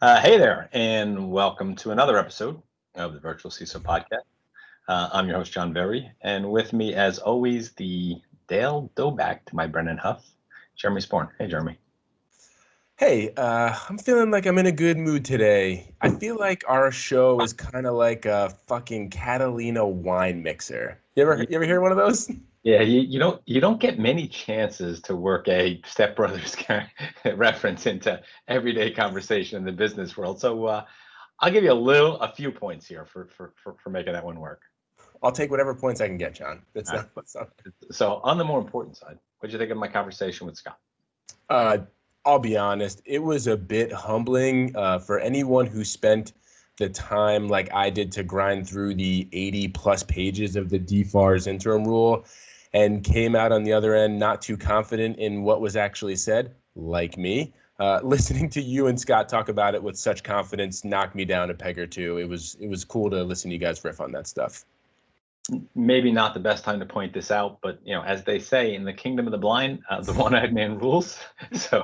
Hey there, and welcome to another episode of the Virtual CISO Podcast. I'm your host, John Berry, and with me, as always, the Dale Doback to my Brennan Huff, Jeremy Sporn. Hey, Jeremy. Hey, I'm feeling like I'm in a good mood today. I feel like our show is kind of like a fucking Catalina wine mixer. You ever hear one of those? Yeah, you don't get many chances to work a Step Brothers reference into everyday conversation in the business world. So I'll give you a few points here for making that one work. I'll take whatever points I can get, John. That's All right. not, that's not. So on the more important side, what'd you think of my conversation with Scott? Uh, I'll be honest, it was a bit humbling for anyone who spent the time like I did to grind through the 80 plus pages of the DFARS interim rule and came out on the other end not too confident in what was actually said, like me. Listening to you and Scott talk about it with such confidence knocked me down a peg or two. It was cool to listen to you guys riff on that stuff. Maybe not the best time to point this out, but as they say in the kingdom of the blind, the one-eyed man rules. So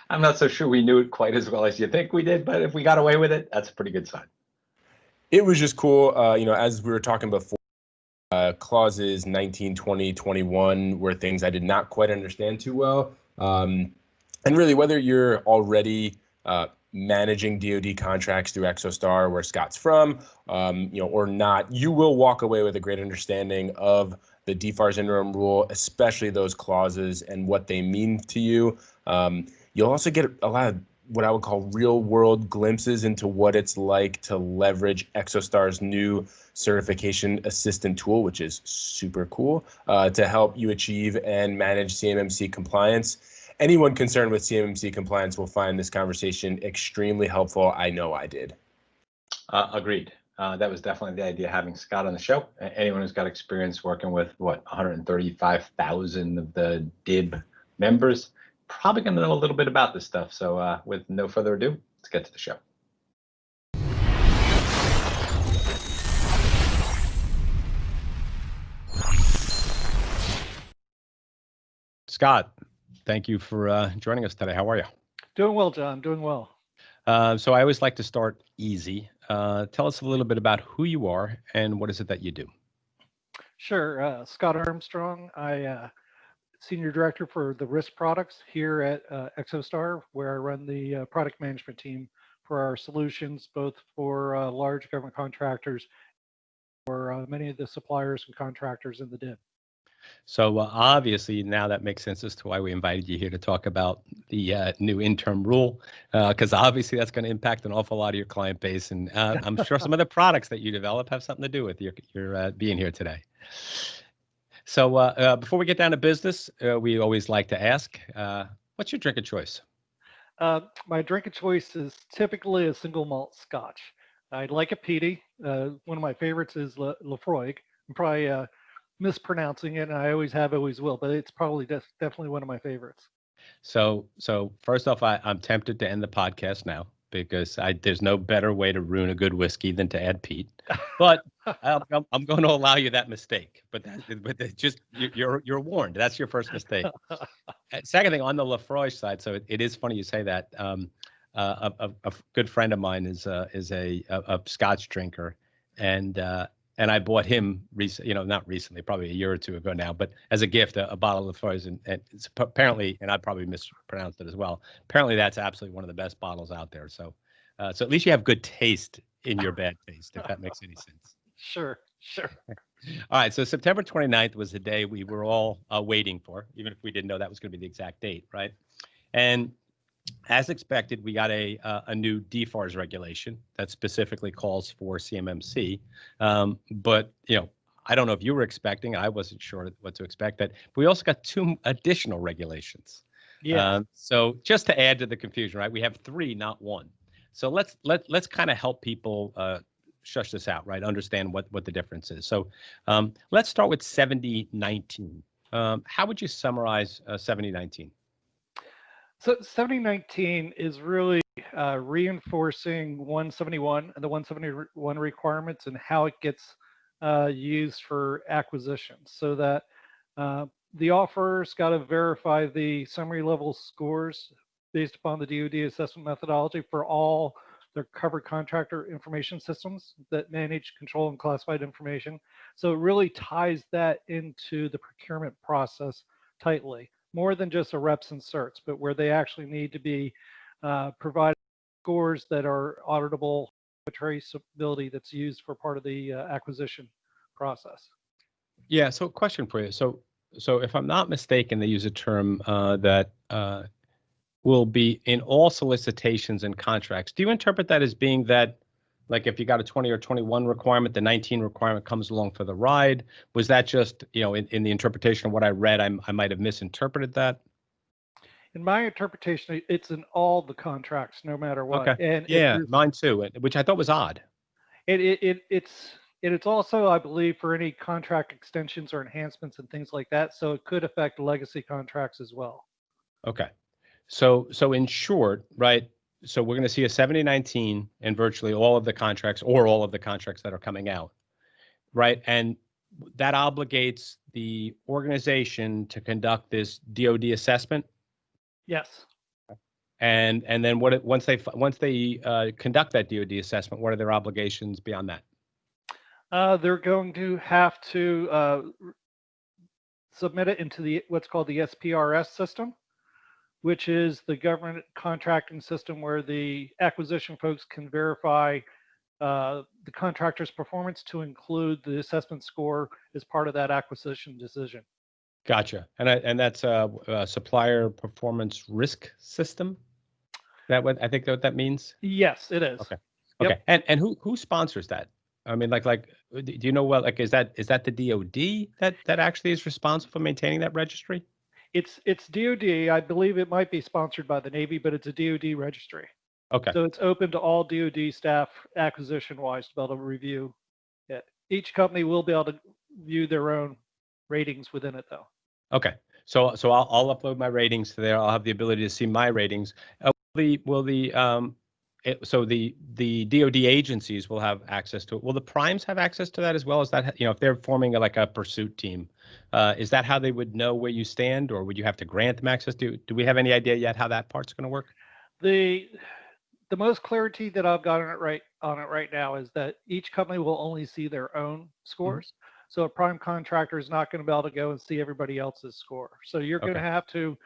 I'm not so sure we knew it quite as well as you think we did, but if we got away with it, that's a pretty good sign. It was just cool. As we were talking before, clauses 19, 20, 21 were things I did not quite understand too well. And really, whether you're already managing DoD contracts through ExoStar, where Scott's from, or not, you will walk away with a great understanding of the DFARS interim rule, especially those clauses and what they mean to you. You'll also get a lot of what I would call real world glimpses into what it's like to leverage ExoStar's new certification assistant tool, which is super cool, to help you achieve and manage CMMC compliance. Anyone concerned with CMMC compliance will find this conversation extremely helpful. I know I did. Agreed. That was definitely the idea, having Scott on the show. Anyone who's got experience working with 135,000 of the DIB members, probably going to know a little bit about this stuff. So with no further ado, let's get to the show. Scott, thank you for joining us today. How are you? Doing well, John. Doing well. So I always like to start easy. Tell us a little bit about who you are and what is it that you do? Sure. Scott Armstrong. Senior Director for the risk products here at ExoStar, where I run the product management team for our solutions, both for large government contractors or many of the suppliers and contractors in the DIB. So obviously now that makes sense as to why we invited you here to talk about the new interim rule, because obviously that's going to impact an awful lot of your client base, and I'm sure some of the products that you develop have something to do with your being here today. So before we get down to business, we always like to ask, what's your drink of choice? My drink of choice is typically a single malt Scotch. I like a peaty. One of my favorites is Lafroig. I'm probably mispronouncing it, and I always have, always will, but it's probably definitely one of my favorites. So first off, I'm tempted to end the podcast now because there's no better way to ruin a good whiskey than to add peat. But I'm going to allow you that mistake. But just you're warned. That's your first mistake. Second thing, on the Lafroy side, so it is funny you say that. A good friend of mine is a Scotch drinker, and I bought him not recently, probably a year or two ago now, but as a gift, a bottle of Lafroy's, and it's apparently, and I probably mispronounced it as well. Apparently, that's absolutely one of the best bottles out there. So at least you have good taste in your bad taste, if that makes any sense. Sure. All right. So September 29th was the day we were all waiting for, even if we didn't know that was going to be the exact date, right? And as expected, we got a new DFARS regulation that specifically calls for CMMC. But I don't know if you were expecting. I wasn't sure what to expect. But we also got two additional regulations. Yeah. So just to add to the confusion, right? We have three, not one. So let's kind of help people shush this out, right? Understand what the difference is. So let's start with 7019. How would you summarize 7019? So 7019 is really reinforcing 171 and the 171 requirements and how it gets used for acquisitions, so that the offeror's got to verify the summary level scores based upon the DoD assessment methodology for all their covered contractor information systems that manage, control, and classified information. So it really ties that into the procurement process tightly, more than just a reps and certs, but where they actually need to be provided scores that are auditable, traceability that's used for part of the acquisition process. Yeah. So, question for you. So if I'm not mistaken, they use a term that will be in all solicitations and contracts. Do you interpret that as being that, like, if you got a 20 or 21 requirement, the 19 requirement comes along for the ride? Was that just, in the interpretation of what I read, I might have misinterpreted that? In my interpretation, it's in all the contracts, no matter what. Okay. And if Yeah, there's, mine too, which I thought was odd. it's also, I believe, for any contract extensions or enhancements and things like that. So it could affect legacy contracts as well. Okay. So in short, right? So we're going to see a 7019 in virtually all of the contracts, or all of the contracts that are coming out, right? And that obligates the organization to conduct this DoD assessment. Yes. And then once they conduct that DoD assessment, what are their obligations beyond that? They're going to have to submit it into what's called the SPRS system, which is the government contracting system where the acquisition folks can verify the contractor's performance to include the assessment score as part of that acquisition decision. Gotcha. And that's a supplier performance risk system. That what I think what that means? Yes, it is. Okay. Yep. Okay. And who sponsors that? I mean, do you know what, like, is that the DoD that actually is responsible for maintaining that registry? It's DoD. I believe it might be sponsored by the Navy, but it's a DoD registry. Okay. So it's open to all DoD staff acquisition-wise to be able to review it. Each company will be able to view their own ratings within it, though. Okay. So I'll upload my ratings to there. I'll have the ability to see my ratings. So the DoD agencies will have access to it. Will the primes have access to that as well? Is that, if they're forming like a pursuit team, is that how they would know where you stand, or would you have to grant them access? Do we have any idea yet how that part's going to work? The most clarity that I've got on it right now is that each company will only see their own scores. Mm-hmm. So a prime contractor is not going to be able to go and see everybody else's score. So you're going to have to,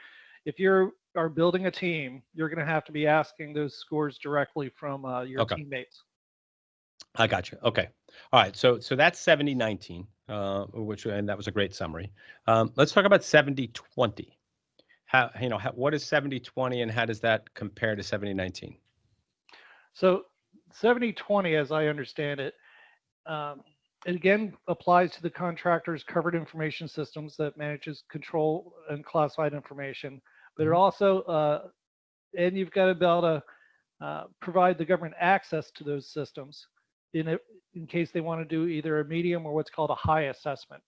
if you are building a team, you're going to have to be asking those scores directly from your teammates. I got you. Okay. All right. So that's 7019, and that was a great summary. Let's talk about 7020. What is 7020 and how does that compare to 7019? So 7020, as I understand it, it again applies to the contractor's covered information systems that manages, control, and classified information. But it also, and you've got to be able to provide the government access to those systems in case they want to do either a medium or what's called a high assessment.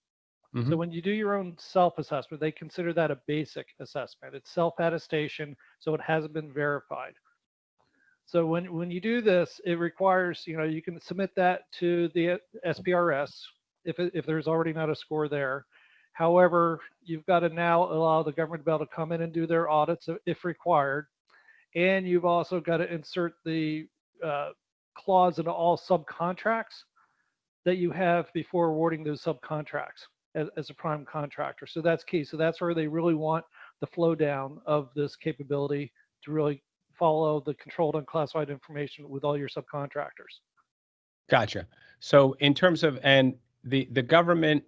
Mm-hmm. So when you do your own self-assessment, they consider that a basic assessment. It's self-attestation, so it hasn't been verified. So when you do this, it requires, you can submit that to the SPRS if there's already not a score there. However, you've got to now allow the government to be able to come in and do their audits if required. And you've also got to insert the clause into all subcontracts that you have before awarding those subcontracts as a prime contractor. So that's key. So that's where they really want the flow down of this capability to really follow the controlled and classified information with all your subcontractors. Gotcha. So in terms of, and the government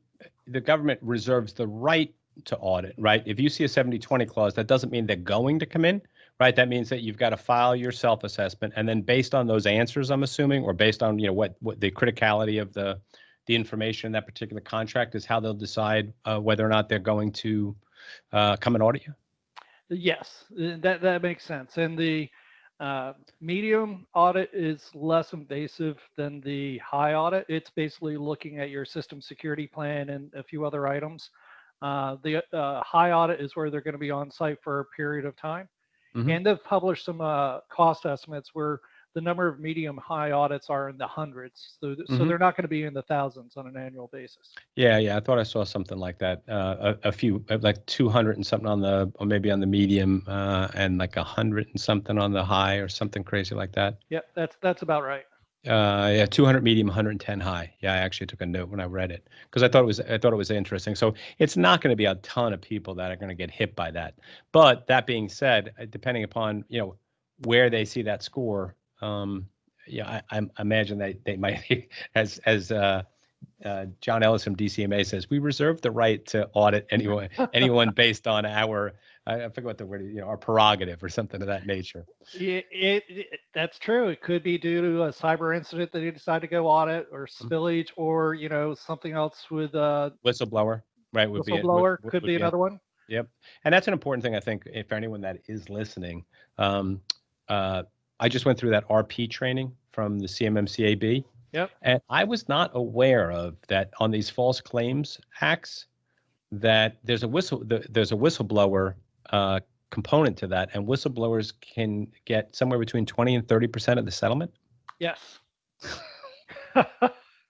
reserves the right to audit, right? If you see a 7020 clause, that doesn't mean they're going to come in, right? That means that you've got to file your self-assessment, and then based on those answers, I'm assuming, or based on what the criticality of the information in that particular contract is, how they'll decide whether or not they're going to come and audit you. Yes, that makes sense. And the medium audit is less invasive than the high audit. It's basically looking at your system security plan and a few other items. The high audit is where they're going to be on site for a period of time. Mm-hmm. And they've published some cost estimates where the number of medium high audits are in the hundreds. So they're not going to be in the thousands on an annual basis. Yeah, I thought I saw something like that. A few, like 200 and something on the, or maybe on the medium, and like 100 and something on the high, or something crazy like that. Yep, that's about right. Yeah, 200 medium, 110 high. Yeah, I actually took a note when I read it because I thought it was interesting. So it's not going to be a ton of people that are going to get hit by that. But that being said, depending upon where they see that score, yeah, I imagine they might, as John Ellis from DCMA says, we reserve the right to audit anyone based on our, I forget what the word is, our prerogative or something of that nature. That's true. It could be due to a cyber incident that you decide to go audit, or spillage, or something else with whistleblower, right? Whistleblower could be another one. Yep, and that's an important thing, I think, if anyone that is listening. I just went through that RP training from the CMMCAB. Yep. And I was not aware of that on these false claims acts, that there's a whistleblower component to that, and whistleblowers can get somewhere between 20 and 30% of the settlement. Yes.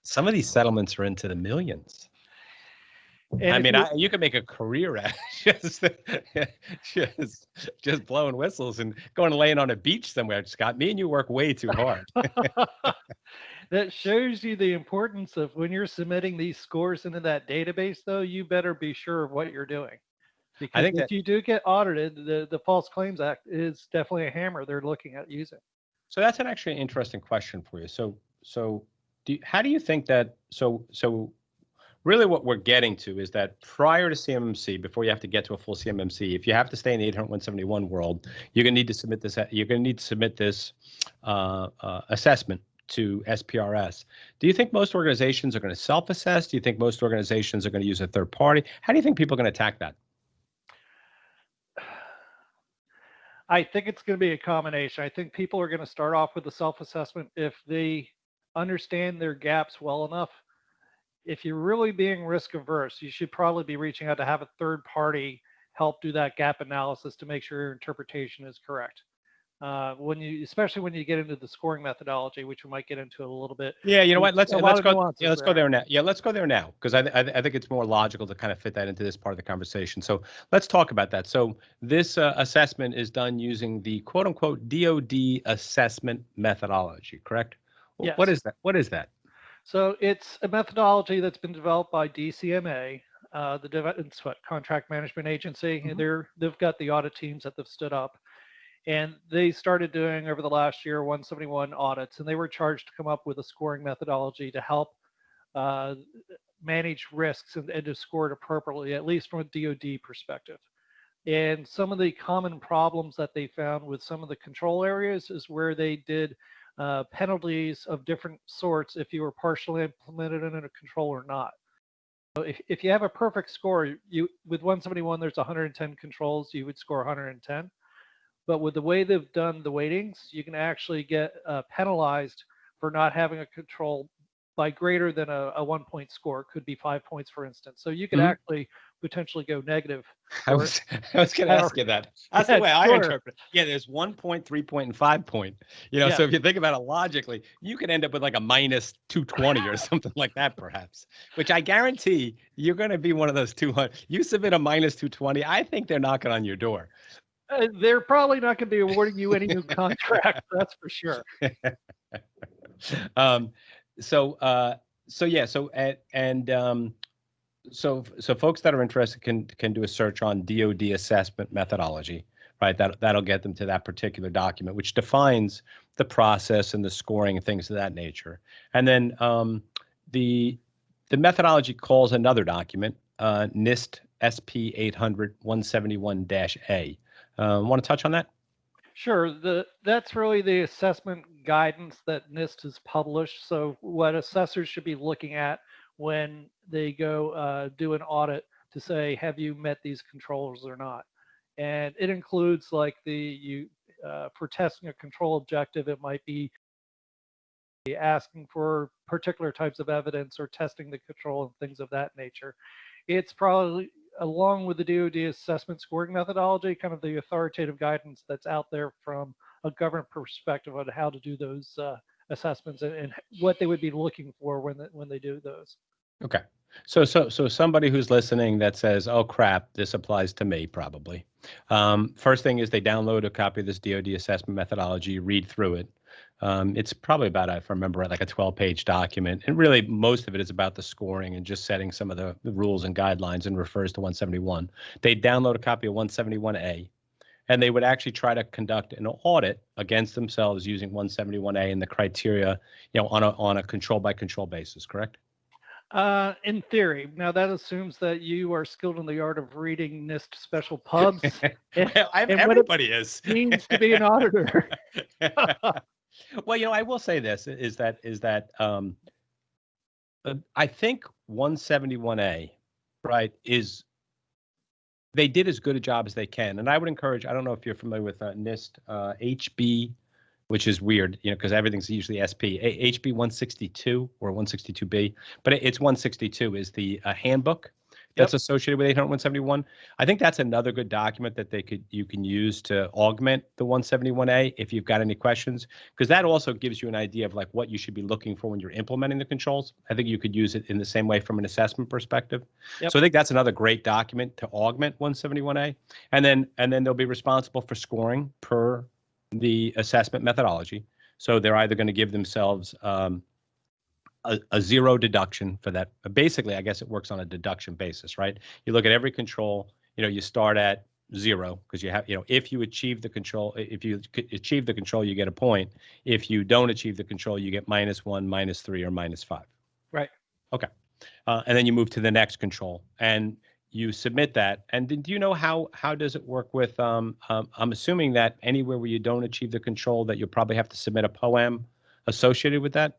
Some of these settlements are into the millions. And I mean, you can make a career out just blowing whistles and going and laying on a beach somewhere. Scott, me and you work way too hard. That shows you the importance of, when you're submitting these scores into that database, though, you better be sure of what you're doing. Because I think if you do get audited, the False Claims Act is definitely a hammer they're looking at using. So that's actually an interesting question for you. So how do you think that, so really what we're getting to is that prior to CMMC, before you have to get to a full CMMC, if you have to stay in the 800-171 world, you're going to need to submit this. You're going to need to submit this assessment to SPRS. Do you think most organizations are going to self-assess? Do you think most organizations are going to use a third party? How do you think people are going to attack that? I think it's going to be a combination. I think people are going to start off with a self-assessment if they understand their gaps well enough. If you're really being risk averse, you should probably be reaching out to have a third party help do that gap analysis to make sure your interpretation is correct. Especially when you get into the scoring methodology, which we might get into a little bit. Yeah, you know what? Let's go there now. Yeah, let's go there now, because I think it's more logical to kind of fit that into this part of the conversation. So let's talk about that. So this assessment is done using the quote unquote DoD assessment methodology, correct? Yes. What is that? What is that? So it's a methodology that's been developed by DCMA, it's what, Contract Management Agency. Mm-hmm. And they've got the audit teams that they've stood up. And they started doing, over the last year, 171 audits, and they were charged to come up with a scoring methodology to help manage risks and to score it appropriately, at least from a DoD perspective. And some of the common problems that they found with some of the control areas is where they did penalties of different sorts if you were partially implemented in a control or not. So if you have a perfect score, with 171, there's 110 controls, you would score 110. But with the way they've done the weightings, you can actually get penalized for not having a control by greater than a 1-point score. It could be 5 points, for instance. So you could actually potentially go negative. I was going to ask you that. That's the way I interpret it. Yeah, there's 1 point, 3 point, and 5 point. So if you think about it logically, you could end up with like a minus 220 or something like that, perhaps. Which I guarantee you're going to be one of those 200. You submit a minus 220, I think they're knocking on your door. They're probably not going to be awarding you any new contract. That's for sure. So folks that are interested can do a search on DoD assessment methodology, right? That'll get them to that particular document, which defines the process and the scoring and things of that nature. And then the methodology calls another document, NIST SP 800-171-A. Want to touch on that? Sure. That's really the assessment guidance that NIST has published. So what assessors should be looking at when they go do an audit to say, have you met these controls or not? And it includes like for testing a control objective, it might be asking for particular types of evidence or testing the control and things of that nature. It's probably, along with the DoD assessment scoring methodology, kind of the authoritative guidance that's out there from a government perspective on how to do those assessments and what they would be looking for when they do those. Okay. So somebody who's listening that says, "Oh crap, this applies to me," probably. First thing is they download a copy of this DoD assessment methodology, read through it. It's probably about, if I remember, like a 12-page document, and really most of it is about the scoring and just setting some of the rules and guidelines, and refers to 171. They download a copy of 171A, and they would actually try to conduct an audit against themselves using 171A and the criteria, on a control by control basis. Correct? In theory. Now that assumes that you are skilled in the art of reading NIST special pubs and what it Everybody is. means to be an auditor. Well, I will say this is that I think 171A, right, is they did as good a job as they can. And I would encourage, I don't know if you're familiar with NIST HB, which is weird, because everything's usually SP, HB 162 or 162B, but it's 162 is the handbook that's associated with 800-171. I think that's another good document that you can use to augment the 171A if you've got any questions, because that also gives you an idea of like what you should be looking for when you're implementing the controls. I think you could use it in the same way from an assessment perspective. So I think that's another great document to augment 171A, and then they'll be responsible for scoring per the assessment methodology. So they're either going to give themselves a zero deduction for that. Basically, I guess it works on a deduction basis, right? You look at every control, you start at zero because you have, if you achieve the control, you get a point. If you don't achieve the control, you get -1, -3, or -5. Right. Okay. And then you move to the next control and you submit that. And do you know how does it work with, I'm assuming that anywhere where you don't achieve the control that you'll probably have to submit a POAM associated with that?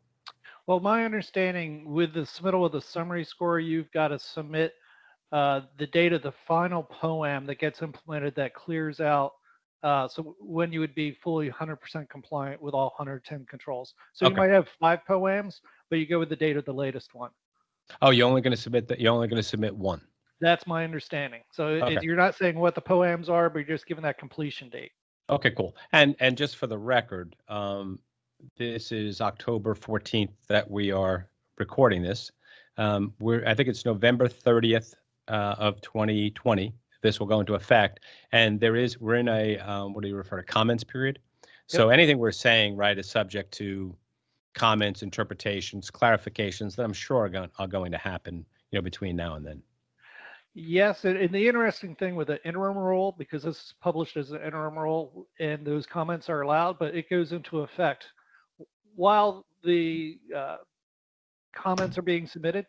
Well, my understanding with the submittal of the summary score, you've got to submit the date of the final POAM that gets implemented that clears out. So when you would be fully 100% compliant with all 110 controls. So you might have 5 POAMs, but you go with the date of the latest one. Oh, you're only going to submit one. That's my understanding. So you're not saying what the POAMs are, but you're just giving that completion date. Okay, cool. And just for the record, this is October 14th that we are recording this. I think it's November 30th of 2020. This will go into effect, and we're in a what do you refer to, comments period. So anything we're saying, right, is subject to comments, interpretations, clarifications that I'm sure are going to happen, between now and then. Yes, and the interesting thing with the interim rule, because this is published as an interim rule and those comments are allowed, but it goes into effect while the comments are being submitted.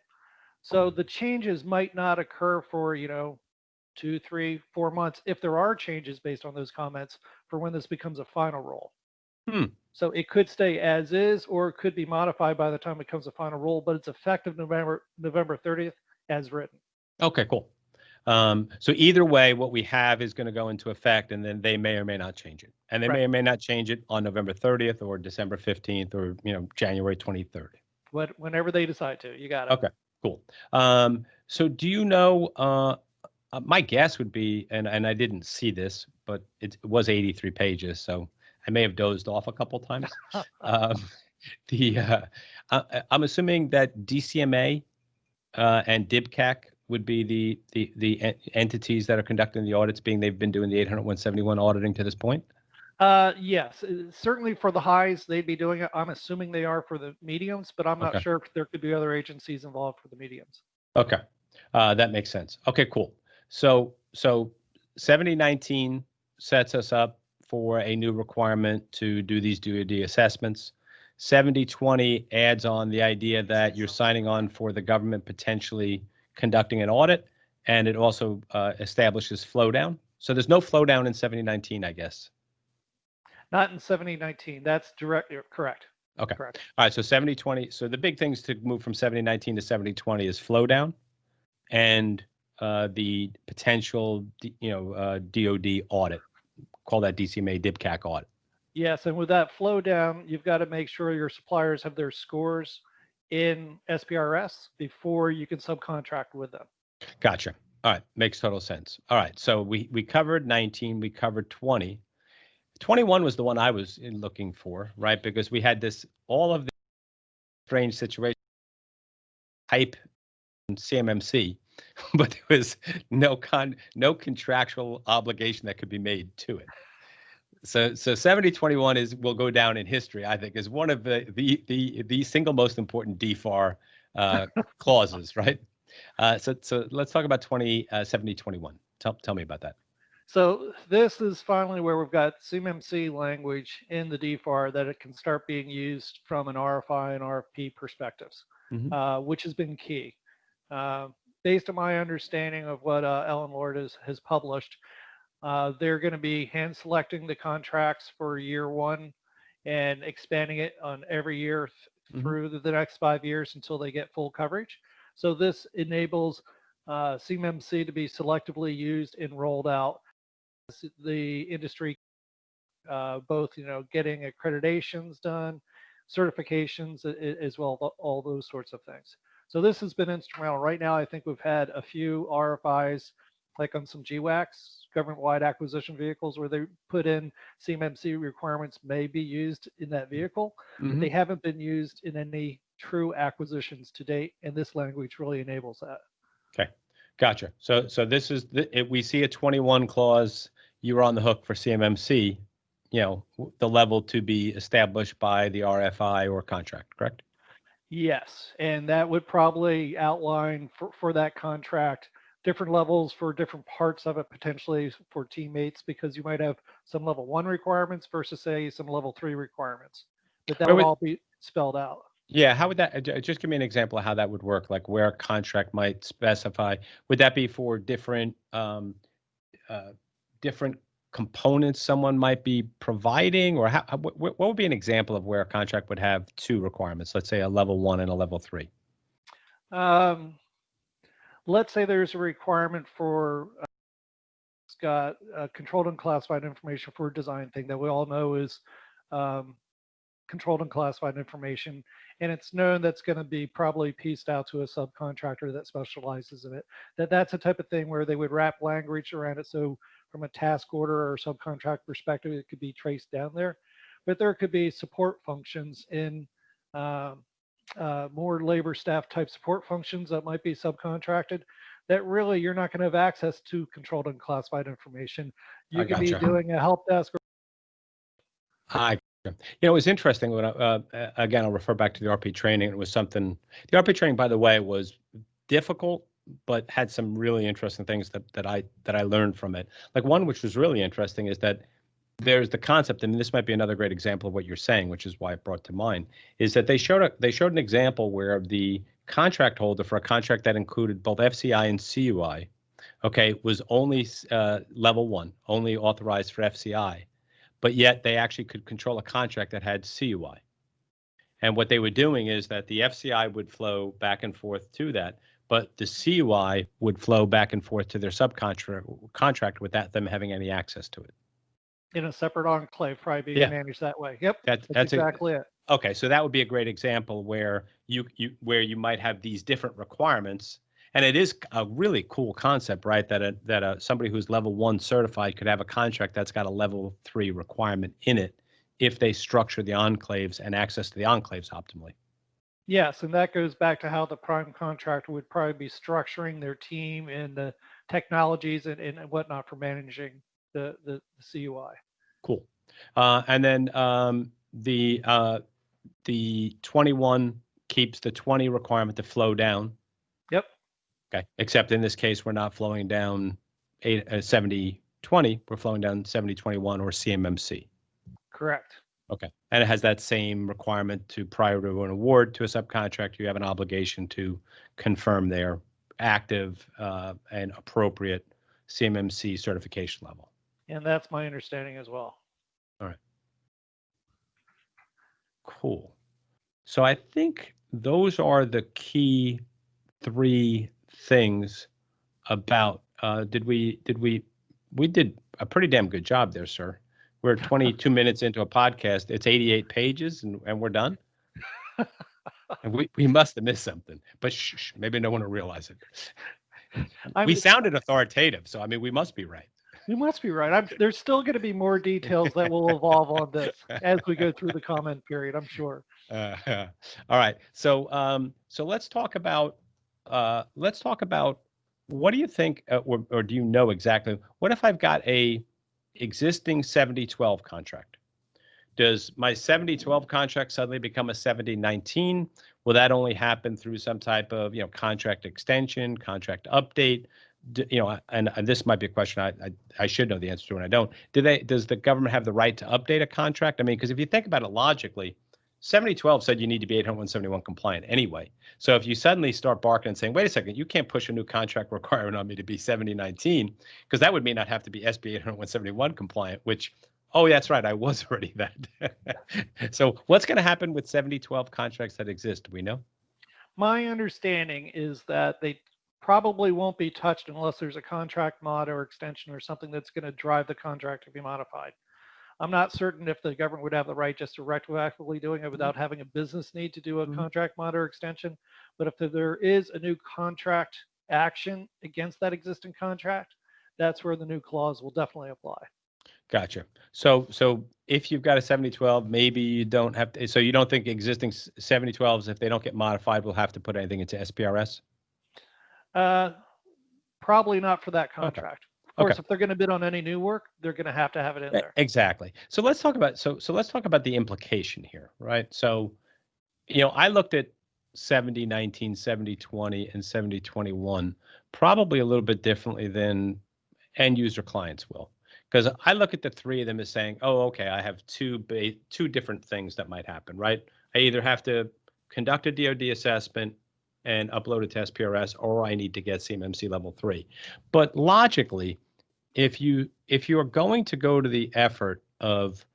So the changes might not occur for, 2, 3, 4 months if there are changes based on those comments for when this becomes a final rule. So it could stay as is, or it could be modified by the time it becomes a final rule, but it's effective November 30th as written. Okay, cool. So either way, what we have is going to go into effect, and then they may or may not change it. And they may or may not change it on November 30th or December 15th or, January 23rd. Whenever they decide to. You got it. Okay, cool. So do you know, my guess would be, and I didn't see this, but it was 83 pages, so I may have dozed off a couple times. I'm assuming that DCMA and DIBCAC would be the entities that are conducting the audits, being they've been doing the 800-171 auditing to this point? Yes, certainly for the highs, they'd be doing it. I'm assuming they are for the mediums, but I'm not sure if there could be other agencies involved for the mediums. Okay, that makes sense. Okay, cool. So 7019 sets us up for a new requirement to do these DoD assessments. 7020 adds on the idea that you're signing on for the government potentially conducting an audit, and it also establishes flow down. So there's no flow down in 7019, I guess. Not in 7019. That's correct. Okay. Correct. All right. So 7020. So the big things to move from 7019 to 7020 is flow down, and the potential, DoD audit. Call that DCMA DIBCAC audit. Yes, and with that flow down, you've got to make sure your suppliers have their scores in SPRS before you can subcontract with them. Gotcha. All right. Makes total sense. All right. So we covered 19, we covered 20. 21 was the one I was looking for, right? Because we had all of the strange situations type in CMMC, but there was no contractual obligation that could be made to it. So 7021 will go down in history, I think, as one of the single most important DFAR clauses, right? So let's talk about 7021. Tell me about that. So this is finally where we've got CMMC language in the DFAR that it can start being used from an RFI and RFP perspectives, which has been key. Based on my understanding of what Ellen Lord has published, they're going to be hand selecting the contracts for year one and expanding it on every year through the next 5 years until they get full coverage. So this enables CMMC to be selectively used and rolled out. The industry, both getting accreditations done, certifications, as well, all those sorts of things. So this has been instrumental. Right now, I think we've had a few RFIs, like on some GWACs, government-wide acquisition vehicles, where they put in CMMC requirements may be used in that vehicle, but they haven't been used in any true acquisitions to date, and this language really enables that. Okay, gotcha. So this is if we see a 21 clause, you're on the hook for CMMC, the level to be established by the RFI or contract, correct? Yes, and that would probably outline for that contract different levels for different parts of it, potentially for teammates, because you might have some level 1 requirements versus, say, some level 3 requirements. But that would all be spelled out. Yeah, how would that, just give me an example of how that would work, like where a contract might specify. Would that be for different different components someone might be providing, or what would be an example of where a contract would have 2 requirements, let's say a level 1 and a level 3? Let's say there's a requirement for it's got controlled and classified information for a design thing that we all know is controlled and classified information, and it's known that's going to be probably pieced out to a subcontractor that specializes in it. That's a type of thing where they would wrap language around it, so from a task order or subcontract perspective, it could be traced down there. But there could be support functions in more labor staff type support functions that might be subcontracted, that really you're not going to have access to controlled and classified information. You could be doing a help desk. It was interesting when again, I'll refer back to the RP training. It was something, the RP training, by the way, was difficult, but had some really interesting things that I learned from it. Like one, which was really interesting, is that there's the concept, and this might be another great example of what you're saying, which is why it brought to mind, is that they showed an example where the contract holder for a contract that included both FCI and CUI, okay, was only level 1, only authorized for FCI, but yet they actually could control a contract that had CUI. And what they were doing is that the FCI would flow back and forth to that, but the CUI would flow back and forth to their subcontract without them having any access to it. In a separate enclave, probably being managed that way. Yep, that's exactly it. Okay, so that would be a great example where you might have these different requirements, and it is a really cool concept, right? That somebody who's level 1 certified could have a contract that's got a level 3 requirement in it if they structure the enclaves and access to the enclaves optimally. Yes, and that goes back to how the prime contractor would probably be structuring their team and the technologies and whatnot for managing the CUI. Cool. And then the 21 keeps the 20 requirement to flow down. Yep. Okay. Except in this case, we're not flowing down 7020. We're flowing down 7021 or CMMC. Correct. Okay. And it has that same requirement to, prior to an award to a subcontractor, you have an obligation to confirm their active and appropriate CMMC certification level. And that's my understanding as well. All right. Cool. So I think those are the key 3 things about, we did a pretty damn good job there, sir. We're 22 minutes into a podcast. It's 88 pages and we're done. And we must have missed something, but shh, maybe no one will realize it. We sounded authoritative, so I mean, we must be right. You must be right. There's still going to be more details that will evolve on this as we go through the comment period, I'm sure. All right. So let's talk about what do you think, or do you know exactly? What if I've got a existing 7012 contract? Does my 7012 contract suddenly become a 7019? Will that only happen through some type of contract extension, contract update? And this might be a question I should know the answer to, and I don't. Does the government have the right to update a contract? I mean, because if you think about it logically, 7012 said you need to be 80171 compliant anyway. So if you suddenly start barking and saying, wait a second, you can't push a new contract requirement on me to be 7019, because that would mean I'd have to be SB 80171 compliant, which, oh, that's right, I was already that. So what's going to happen with 7012 contracts that exist? Do we know? My understanding is that they probably won't be touched unless there's a contract mod or extension or something that's going to drive the contract to be modified. I'm not certain if the government would have the right just to retroactively doing it without having a business need to do a contract mod or extension. But if there is a new contract action against that existing contract, that's where the new clause will definitely apply. Gotcha. So if you've got a 7012, maybe you don't have to, so you don't think existing 7012s, if they don't get modified, will have to put anything into SPRS? Probably not for that contract. Okay. Of course, if they're going to bid on any new work, they're going to have it in there. Exactly. So let's talk about let's talk about the implication here, right? So, I looked at 7019, 7020, and 7021 probably a little bit differently than end user clients will. Because I look at the three of them as saying, oh, okay, I have two different things that might happen, right? I either have to conduct a DoD assessment and upload it to SPRS, or I need to get CMMC level 3. But logically, if you are going to go to the effort of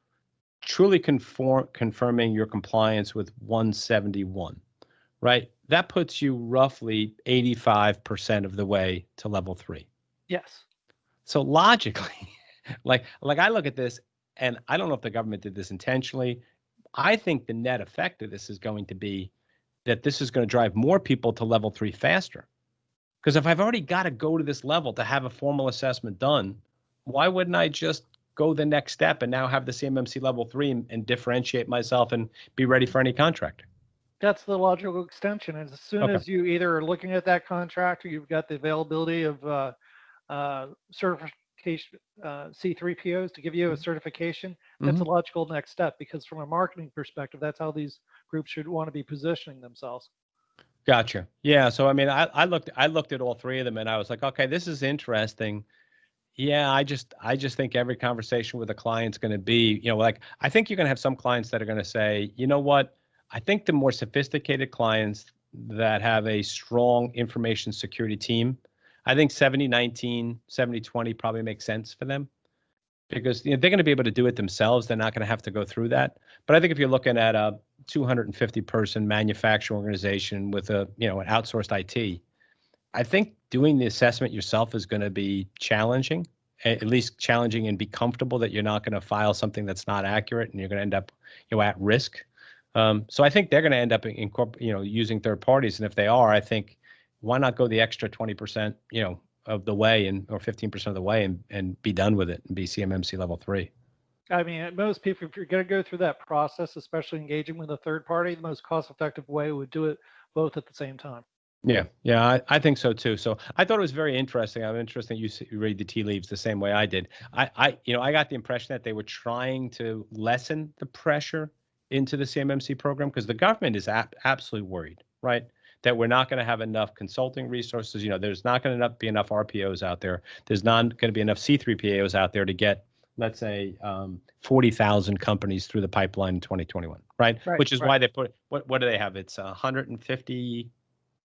truly confirming your compliance with 171, right? That puts you roughly 85% of the way to level 3. Yes. So logically, like I look at this, and I don't know if the government did this intentionally. I think the net effect of this is going to be that this is going to drive more people to level 3 faster. Because if I've already got to go to this level to have a formal assessment done, why wouldn't I just go the next step and now have the CMMC level 3 and differentiate myself and be ready for any contract? That's the logical extension. And as soon as you either are looking at that contract or you've got the availability of certification C3POs to give you a certification, that's a logical next step, because from a marketing perspective, that's how these groups should want to be positioning themselves. Gotcha. Yeah. So I mean, I looked at all three of them and I was like, okay, this is interesting. Yeah, I just think every conversation with a client's going to be, like, I think you're going to have some clients that are going to say, you know what, I think the more sophisticated clients that have a strong information security team, I think 7019, 7020 probably makes sense for them, because they're going to be able to do it themselves. They're not going to have to go through that. But I think if you're looking at a 250 person manufacturing organization with an outsourced IT, I think doing the assessment yourself is going to be challenging, at least challenging, and be comfortable that you're not going to file something that's not accurate and you're going to end up, at risk. So I think they're going to end up using third parties. And if they are, I think, why not go the extra 20%, of the way, or 15% of the way, and be done with it and be CMMC level 3. I mean, most people, if you're going to go through that process, especially engaging with a third party, the most cost-effective way would do it both at the same time. Yeah, I think so too. So I thought it was very interesting. I'm interested you read the tea leaves the same way I did. I got the impression that they were trying to lessen the pressure into the CMMC program, because the government is absolutely worried, right, that we're not going to have enough consulting resources. There's not going to be enough RPOs out there. There's not going to be enough C3PAOs out there to get, let's say, 40,000 companies through the pipeline in 2021, right? Which is why they put, what do they have? It's 150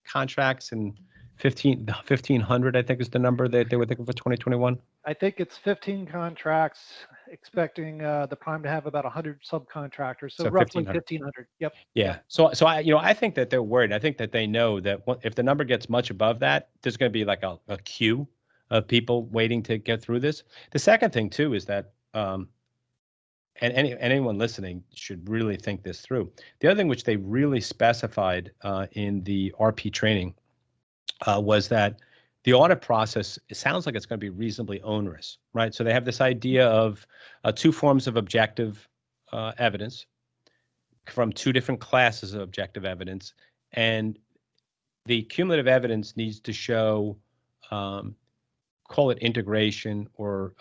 contracts and 1,500, I think, is the number that they were thinking for 2021. I think it's 15 contracts, expecting the prime to have about 100 subcontractors, so roughly 1,500. Yep. Yeah. So I think that they're worried. I think that they know that if the number gets much above that, there's going to be like a queue of people waiting to get through this. The second thing too is that, and anyone listening should really think this through. The other thing which they really specified in the RP training was that the audit process, it sounds like it's going to be reasonably onerous, right? So they have this idea of two forms of objective evidence from two different classes of objective evidence, and the cumulative evidence needs to show, call it integration, or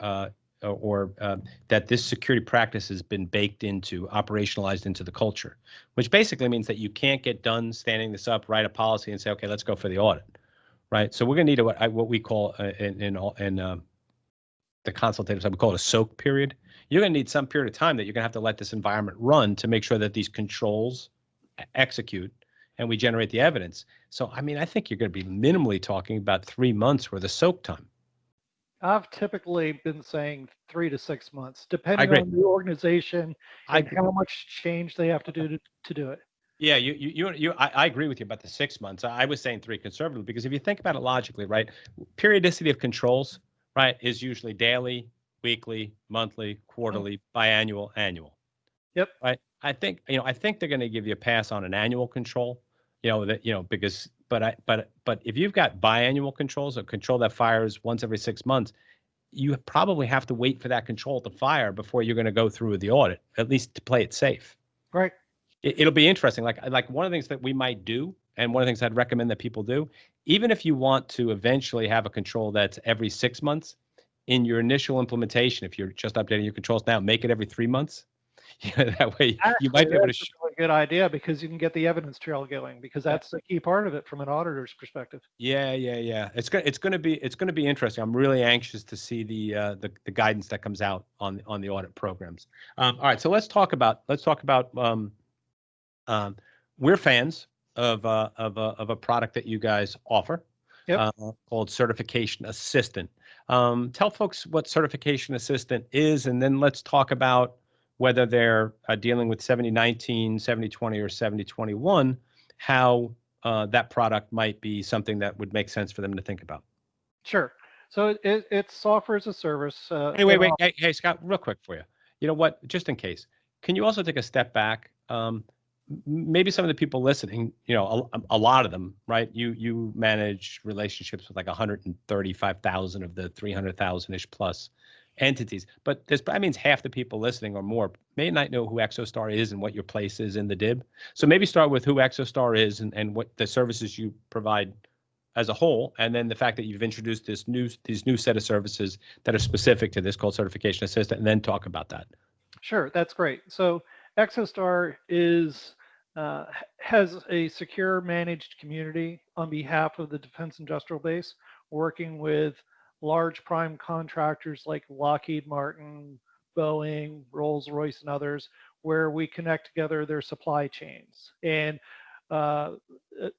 that this security practice has been baked into, operationalized into the culture, which basically means that you can't get done standing this up, write a policy, and say, okay, let's go for the audit, right? So we're going to need what we call in the consultative side, we call it a soak period. You're going to need some period of time that you're going to have to let this environment run to make sure that these controls execute and we generate the evidence. So, I mean, I think you're going to be minimally talking about 3 months worth of soak time. I've typically been saying 3 to 6 months, I depending agree. on the organization I and agree. how much change they have to do to do it. Yeah, I agree with you about the 6 months. I was saying 3 conservatively, because if you think about it logically, right, periodicity of controls, right, is usually daily, weekly, monthly, quarterly, biannual, annual. Yep. Right. I think they're going to give you a pass on an annual control, because, but if you've got biannual controls, a control that fires once every 6 months, you probably have to wait for that control to fire before you're going to go through with the audit, at least to play it safe. Right. It'll be interesting. Like one of the things that we might do, and one of the things I'd recommend that people do, even if you want to eventually have a control that's every 6 months, in your initial implementation, if you're just updating your controls now, make it every 3 months. That way you might be able to. That's a really good idea, because you can get the evidence trail going, because that's the key part of it from an auditor's perspective. Yeah. It's going to be interesting. I'm really anxious to see the guidance that comes out on the audit programs. All right, so let's talk about we're fans of a product that you guys offer, Yep. called Certification Assistant. Tell folks what Certification Assistant is, and then let's talk about whether they're dealing with 7019, 7020, or 7021, how that product might be something that would make sense for them to think about. Sure. So it's software as a service. Hey, wait. Hey, Scott, real quick for you. You know what? Just in case, can you also take a step back? Maybe some of the people listening, a lot of them, right? You manage relationships with like 135,000 of the 300,000-ish plus entities, but that means half the people listening or more may not know who ExoStar is and what your place is in the DIB. So maybe start with who ExoStar is and what the services you provide as a whole, and then the fact that you've introduced these new set of services that are specific to this called Certification Assistant, and then talk about that. Sure, that's great. So ExoStar has a secure managed community on behalf of the Defense Industrial Base, working with large prime contractors like Lockheed Martin, Boeing, Rolls-Royce, and others, where we connect together their supply chains. And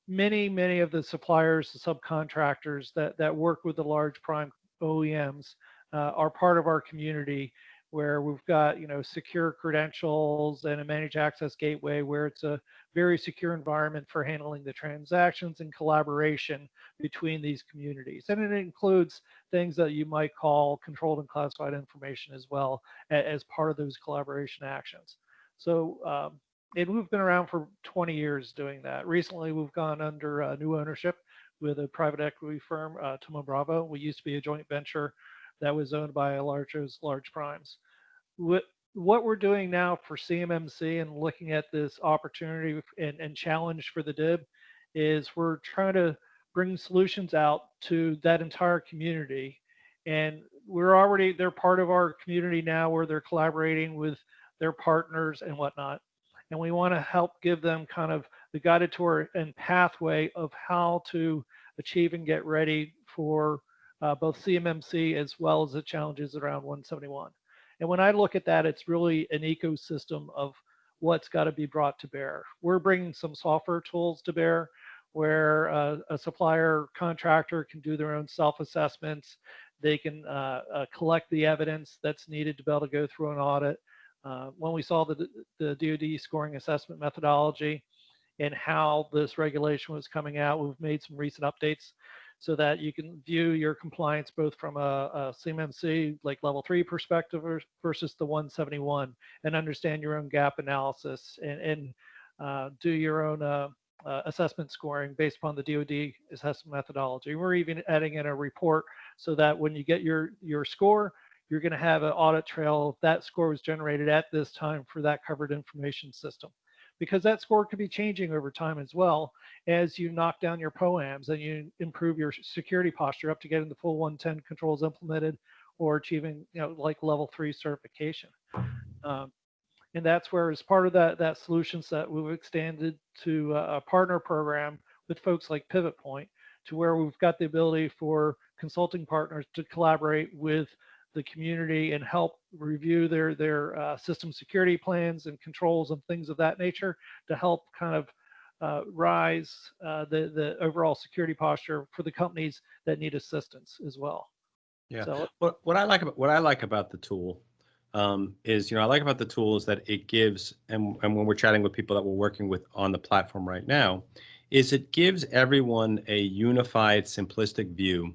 many of the suppliers, the subcontractors that work with the large prime OEMs are part of our community, where we've got secure credentials and a managed access gateway, where it's a very secure environment for handling the transactions and collaboration between these communities. And it includes things that you might call controlled and classified information as well, as part of those collaboration actions. So and we've been around for 20 years doing that. Recently, we've gone under new ownership with a private equity firm, Thoma Bravo. We used to be a joint venture that was owned by large primes. What we're doing now for CMMC and looking at this opportunity and challenge for the DIB is we're trying to bring solutions out to that entire community. And they're part of our community now, where they're collaborating with their partners and whatnot. And we want to help give them kind of the guided tour and pathway of how to achieve and get ready for both CMMC as well as the challenges around 171. And when I look at that, it's really an ecosystem of what's got to be brought to bear. We're bringing some software tools to bear, where a supplier contractor can do their own self-assessments. They can collect the evidence that's needed to be able to go through an audit. When we saw the DoD scoring assessment methodology and how this regulation was coming out, we've made some recent updates so that you can view your compliance both from a CMMC like level 3 perspective versus the 171, and understand your own gap analysis and do your own assessment scoring based upon the DoD assessment methodology. We're even adding in a report so that when you get your score, you're going to have an audit trail if that score was generated at this time for that covered information system. Because that score could be changing over time as well as you knock down your POAMs and you improve your security posture up to getting the full 110 controls implemented or achieving, like level 3 certification. And that's where, as part of that solution set, we've extended to a partner program with folks like Pivot Point, to where we've got the ability for consulting partners to collaborate with the community and help review their system security plans and controls and things of that nature to help kind of rise the overall security posture for the companies that need assistance as well. Yeah. So, what I like about the tool is, I like about the tool is that it gives, and when we're chatting with people that we're working with on the platform right now, is it gives everyone a unified, simplistic view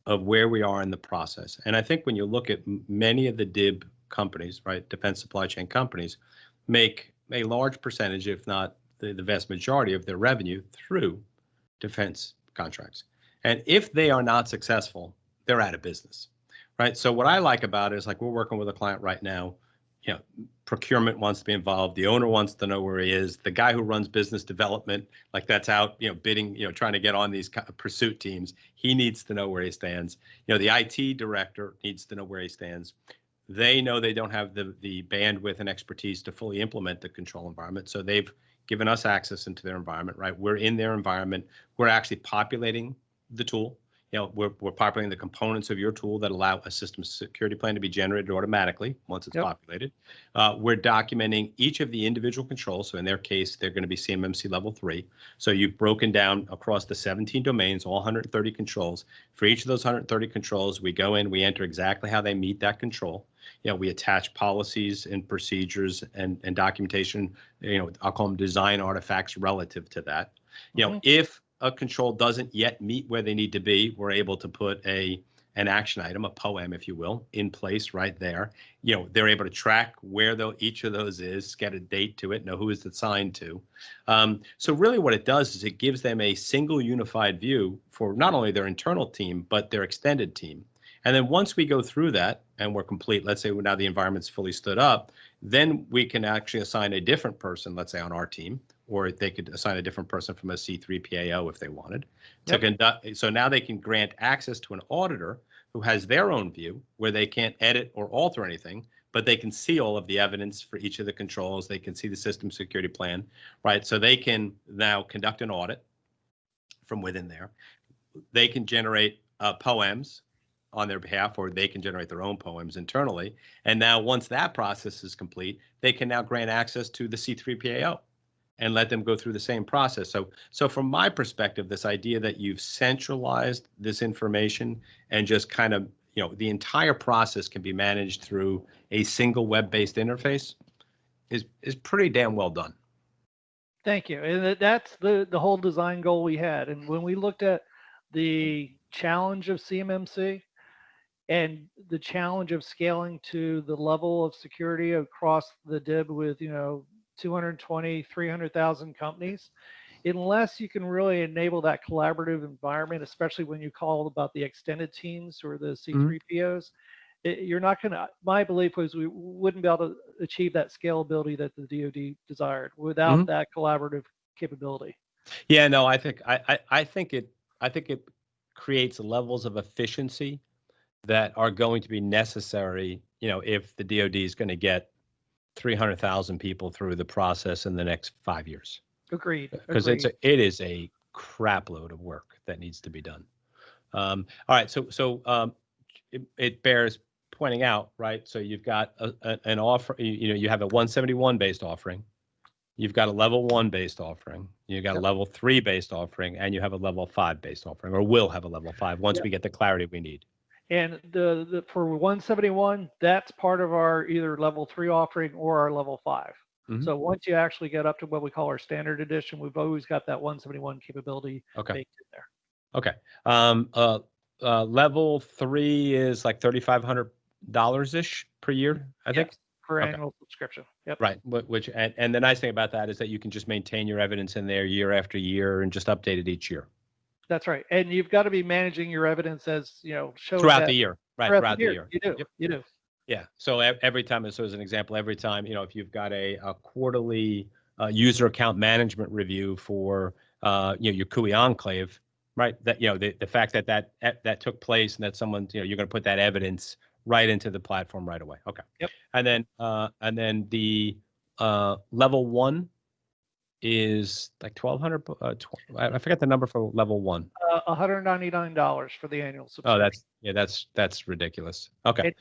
of where we are in the process. And I think when you look at many of the DIB companies, right, defense supply chain companies, make a large percentage, if not the vast majority of their revenue through defense contracts. And if they are not successful, they're out of business, right? So what I like about it is, like, we're working with a client right now, procurement wants to be involved. The owner wants to know where he is. The guy who runs business development, like, that's out, bidding, trying to get on these pursuit teams. He needs to know where he stands. The IT director needs to know where he stands. They know they don't have the bandwidth and expertise to fully implement the control environment. So they've given us access into their environment, right? We're in their environment. We're actually populating the tool. We're populating the components of your tool that allow a system security plan to be generated automatically once it's populated. We're documenting each of the individual controls. So in their case, they're going to be CMMC level 3. So you've broken down across the 17 domains, all 130 controls. For each of those 130 controls, we go in, we enter exactly how they meet that control. We attach policies and procedures and documentation, I'll call them design artifacts relative to that. If a control doesn't yet meet where they need to be, we're able to put an action item, a POAM, if you will, in place right there. They're able to track where each of those is, get a date to it, know who it's assigned to. So really what it does is it gives them a single unified view for not only their internal team, but their extended team. And then once we go through that and we're complete, let's say now the environment's fully stood up, then we can actually assign a different person, let's say on our team, or they could assign a different person from a C3PAO if they wanted to conduct. So now they can grant access to an auditor who has their own view where they can't edit or alter anything, but they can see all of the evidence for each of the controls. They can see the system security plan, right? So they can now conduct an audit from within there. They can generate POAMs on their behalf, or they can generate their own POAMs internally. And now once that process is complete, they can now grant access to the C3PAO and let them go through the same process. So from my perspective, this idea that you've centralized this information and just kind of, the entire process can be managed through a single web-based interface is pretty damn well done. Thank you. And that's the whole design goal we had. And when we looked at the challenge of CMMC and the challenge of scaling to the level of security across the DIB with, 220, 300,000 companies, unless you can really enable that collaborative environment, especially when you call about the extended teams or the C3POs, you're not going to, my belief was we wouldn't be able to achieve that scalability that the DoD desired without that collaborative capability. Yeah, no, I think it creates levels of efficiency that are going to be necessary, if the DoD is going to get 300,000 people through the process in the next 5 years. Agreed. Because it is a crap load of work that needs to be done. All right, so it bears pointing out, right? So you've got an offer, you have a 171 based offering, you've got a level 1 based offering, you've got a level 3 based offering, and you have a level 5 based offering, or will have a level 5 once we get the clarity we need. And the for 171, that's part of our either level 3 offering or our level 5. So once you actually get up to what we call our standard edition, we've always got that 171 capability baked in there. Okay. Level 3 is like $3,500 ish per year, I think. for Okay. annual subscription. Yep. Right. Which and the nice thing about that is that you can just maintain your evidence in there year after year and just update it each year. That's right. And you've got to be managing your evidence as, showing Throughout that the year. Right. throughout Throughout the year. You do. Yep. You do. Yeah. So every time, so as an example, every time, if you've got a quarterly user account management review for, your CUI enclave, right? That, the fact that took place and that someone, you're going to put that evidence right into the platform right away. Okay. Yep. And then the level 1 is like 1,200. I forget the number for level 1. $199 for the annual subscription. Oh, that's ridiculous. Okay.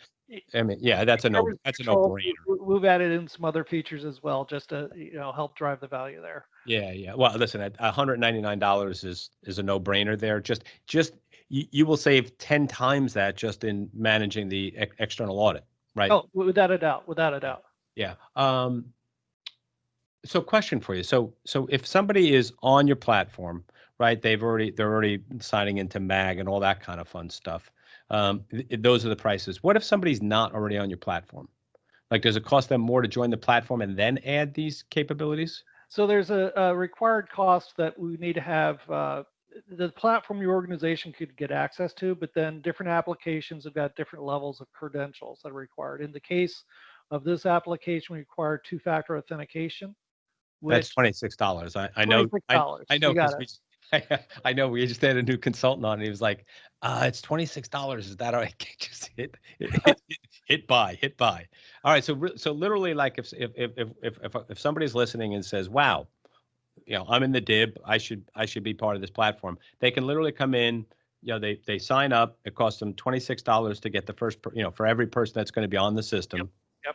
I mean, yeah, That's a no-brainer. We've added in some other features as well, just to help drive the value there. Yeah. Well, listen, at $199 is a no-brainer there. Just you will save 10 times that just in managing the external audit, right? Oh, without a doubt. Yeah. So question for you. So if somebody is on your platform, right? They're already signing into MAG and all that kind of fun stuff. Those are the prices. What if somebody's not already on your platform? Like, does it cost them more to join the platform and then add these capabilities? So there's a required cost that we need to have. The platform your organization could get access to, but then different applications have got different levels of credentials that are required. In the case of this application, we require two-factor authentication. That's $26. I know. $26. I know because I know we just had a new consultant on, and he was like, "It's $26. Is that all right?" Just hit buy. All right. So literally, like if somebody's listening and says, "Wow, I'm in the DIB. I should be part of this platform." They can literally come in. They sign up. It costs them $26 to get the first, for every person that's going to be on the system. Yep.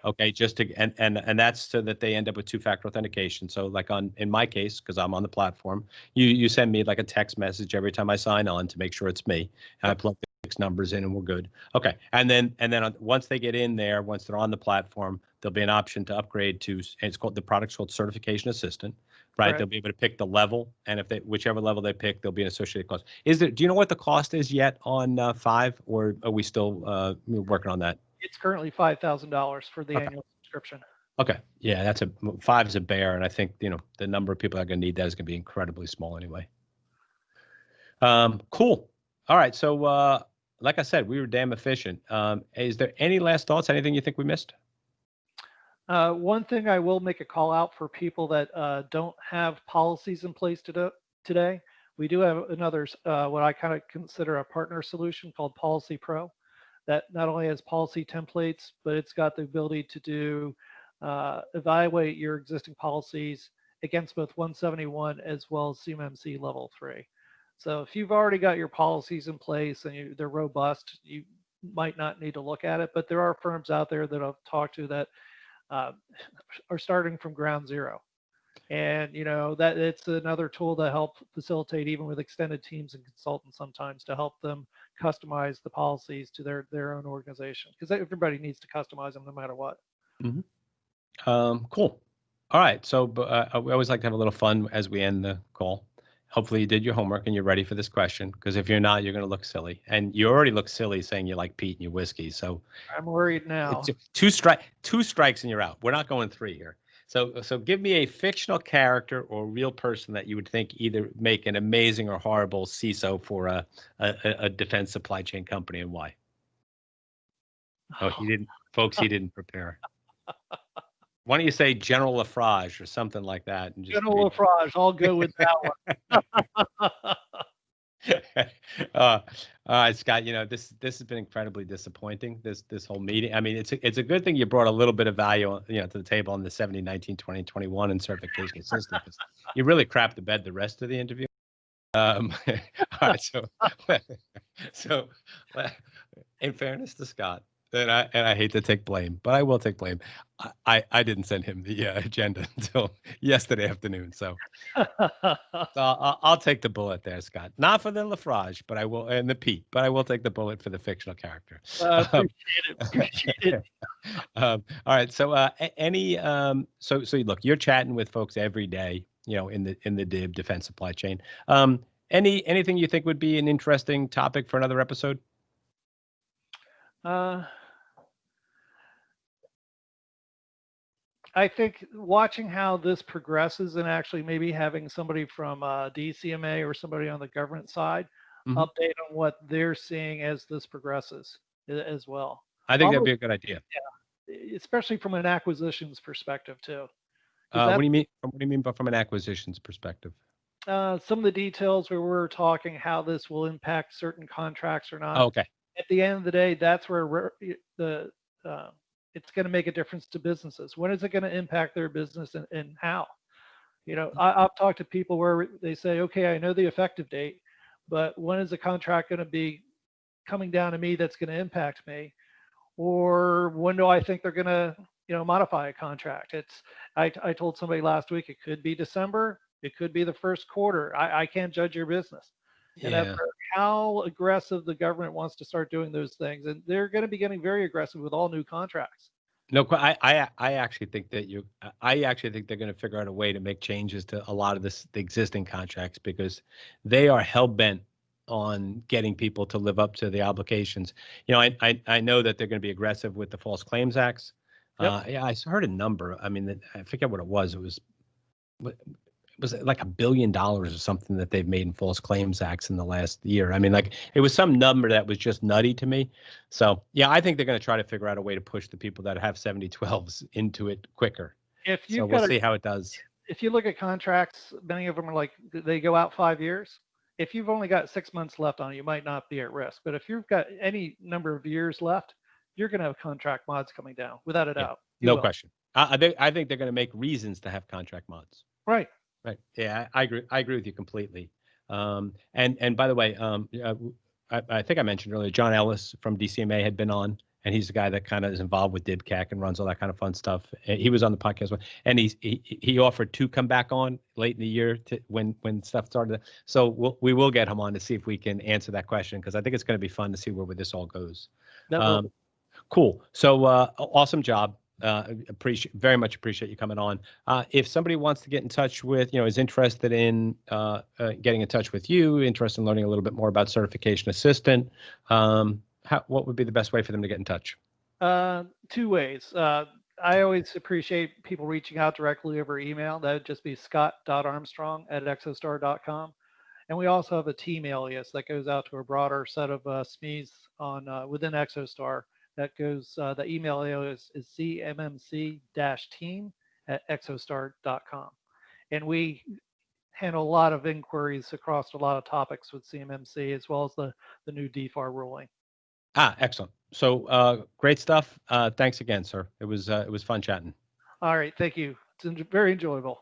Okay, just to and that's so that they end up with two-factor authentication. So like in my case, because I'm on the platform, you send me like a text message every time I sign on to make sure it's me, and I plug the 6 numbers in and we're good. Okay, and then once they get in there, once they're on the platform, there'll be an option to upgrade to, and the product's called Certification Assistant, right? Correct. They'll be able to pick the level, and if whichever level they pick, there'll be an associated cost. Do you know what the cost is yet on 5, or are we still working on that? It's currently $5,000 for the annual subscription. Okay. Yeah, 5 is a bear, and I think the number of people that are going to need that is going to be incredibly small anyway. Cool. All right. So, like I said, we were damn efficient. Is there any last thoughts? Anything you think we missed? One thing I will make a call out for people that don't have policies in place today. We do have another what I kind of consider a partner solution called Policy Pro, that not only has policy templates, but it's got the ability to do evaluate your existing policies against both 171 as well as CMMC level 3. So if you've already got your policies in place and they're robust, you might not need to look at it. But there are firms out there that I've talked to that are starting from ground zero. And that it's another tool to help facilitate, even with extended teams and consultants sometimes, to help them customize the policies to their own organization, because everybody needs to customize them no matter what. Mm-hmm. Cool. All right. So we always like to have a little fun as we end the call. Hopefully you did your homework and you're ready for this question, because if you're not, you're going to look silly, and you already look silly saying you like Pete and your whiskey. So I'm worried now. Two strikes and you're out. We're not going 3 here. So give me a fictional character or real person that you would think either make an amazing or horrible CISO for a defense supply chain company, and why. Oh, he didn't, folks. He didn't prepare. Why don't you say General Lafrage or something like that? And just General Lafrage, I'll go with that one. All right, Scott. This has been incredibly disappointing. This whole meeting. I mean, it's a good thing you brought a little bit of value, to the table on the 70, 19, 20, 21 and certification system, because you really crapped the bed the rest of the interview. All right, so in fairness to Scott, and I hate to take blame, but I will take blame. I didn't send him the agenda until yesterday afternoon, so I'll take the bullet there, Scott. Not for the Lafrage, but I will, and the Pete, but I will take the bullet for the fictional character. Appreciate it. All right, so so look, you're chatting with folks every day, in the DIB defense supply chain. Anything you think would be an interesting topic for another episode? I think watching how this progresses and actually maybe having somebody from DCMA or somebody on the government side Mhm. update on what they're seeing as this progresses as well. I think that'd Almost, be a good idea. especially from an acquisitions perspective too, because What that's do you mean? What do you mean by from an acquisitions perspective? some of the details where we're talking how this will impact certain contracts or Oh, not. okay. At the end of the day, that's where the uh, it's going to make a difference to businesses. When is it going to impact their business and how? I've talked to people where they say, okay, I know the effective date, but when is the contract going to be coming down to me that's going to impact me? Or when do I think they're going to, modify a contract? I told somebody last week, it could be December. It could be the first quarter. I can't judge your business. And that's Yeah. how aggressive the government wants to start doing those things. And they're going to be getting very aggressive with all new contracts. No, I actually think that I actually think they're going to figure out a way to make changes to a lot of the existing contracts because they are hell bent on getting people to live up to the obligations. I know that they're going to be aggressive with the False Claims Acts. Yep. Yeah, I heard a number. I mean, I forget what it was. Was it like $1 billion or something that they've made in false claims acts in the last year? I mean, like it was some number that was just nutty to me. So yeah, I think they're going to try to figure out a way to push the people that have 7012s into it quicker. If So you've we'll got see how it does. if you look at contracts, many of them are like they go out 5 years. If you've only got 6 months left on it, you might not be at risk. But if you've got any number of years left, you're going to have contract mods coming down without a Yeah, doubt. You no will. question. I think they're going to make reasons to have contract mods. Right. Right. Yeah, I agree. I agree with you completely. And by the way, I think I mentioned earlier, John Ellis from DCMA had been on, and he's the guy that kind of is involved with DIBCAC and runs all that kind of fun stuff. And he was on the podcast, and he offered to come back on late in the year to when stuff started. So we will get him on to see if we can answer that question because I think it's going to be fun to see where this all goes. That will. Cool. So awesome job. Very much appreciate you coming on. If somebody wants to get in touch with, is interested in getting in touch with you, interested in learning a little bit more about certification assistant, what would be the best way for them to get in touch? Two ways. I always appreciate people reaching out directly over email. That would just be scott.armstrong@exostar.com. And we also have a team alias that goes out to a broader set of SMEs on within ExoStar. That goes, the email alias is CMMC-team@exostar.com. And we handle a lot of inquiries across a lot of topics with CMMC as well as the new DFAR ruling. Excellent. So great stuff. Thanks again, sir. It was fun chatting. All right. Thank you. It's very enjoyable.